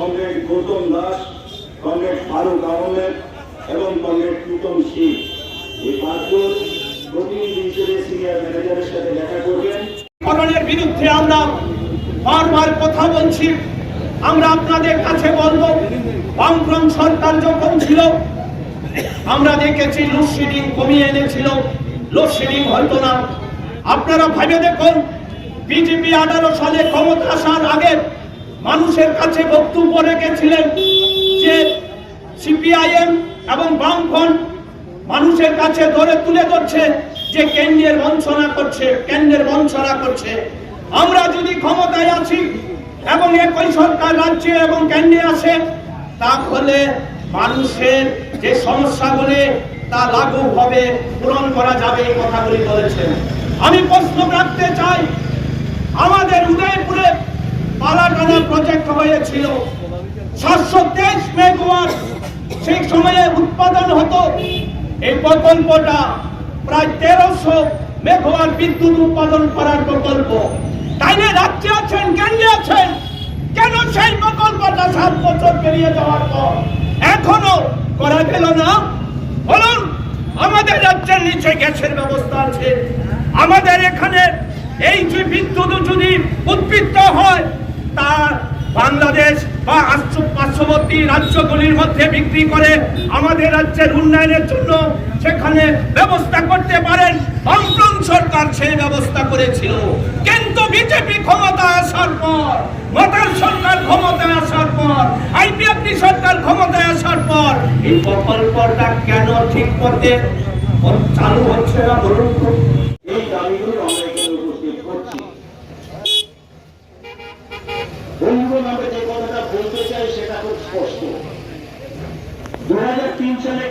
Comrade Gautam Das, comrade Faruk Ahmed এবং comrade Pritam Singh. এই পাঁচজন প্রতিনিধি হিসেবে সিনিয়র ম্যানেজারের সাথে দেখা করবেন। করণের বিরুদ্ধে আমরা বারবার কথা বলছি। আমরা আপনাদের কাছে বলবো, বামফ্রন্ট সরকার যখন ছিল আমরা দেখেছি লোডশেডিং কমিয়ে এনেছিল, লোডশেডিং হয়তো না। আপনারা ভেবে দেখুন, বিজেপি 18 সালে ক্ষমতা আসার আগে মানুষের কাছে বক্তব্য রেখেছিলেন যে সিপিআইএম এবং বামফ্রন্ট মানুষের কাছে ধরে তুলে ধরছে যে কেন্দ্রের বঞ্চনা করছে। আমরা যদি ক্ষমতায় আছি এবং একই সরকার রাজ্যে এবং কেন্দ্রে আসে, তাহলে মানুষের যে সমস্যাগুলি তা লাগু হবে, পূরণ করা যাবে, এই কথাগুলি বলেছেন। আমি প্রশ্ন রাখতে চাই, আমাদের উদয়পুরে পালাটানা প্রজেক্ট হয়েছিল 723 মেগাওয়াট সেই সময়ে উৎপাদন হতো। এই প্রকল্পটা প্রায় 1300 মেগাওয়াট বিদ্যুৎ উৎপাদন করার প্রকল্প। তাইলে রাজ্যে আছেন, কেন্দ্রে আছেন, কেন সেই প্রকল্পটা 7 বছর পেরিয়ে যাওয়ার পর এখনো করা গেল না? বলুন, আমাদের রাজ্যের নিচে গ্যাসের ব্যবস্থা আছে, আমাদের এখানে এই যে বিদ্যুৎ যদি উৎপন্ন হয় তা বাংলাদেশ বা পার্শ্ববর্তী রাজ্যগুলির মধ্যে বিক্রি করে আমাদের রাজ্যের উন্নয়নের জন্য সেখানে ব্যবস্থা করতে পারেন। বামফ্রন্ট সরকার সেই ব্যবস্থা করেছিল, কিন্তু বিজেপি ক্ষমতা আসার পর, মাতার সরকার ক্ষমতায় আসার পর, আইপিএফটি সরকার ক্ষমতায় আসার পর এই প্রকল্পটা কেন ঠিক পথে চালু হচ্ছে না বলুন তো? এই দাবিগুলো আমরা এখানে উপস্থিত করছি। বন্ধুগণ, আমরা যে কথাটা বলতে চাই সেটা খুব স্পষ্ট। 2003 সালে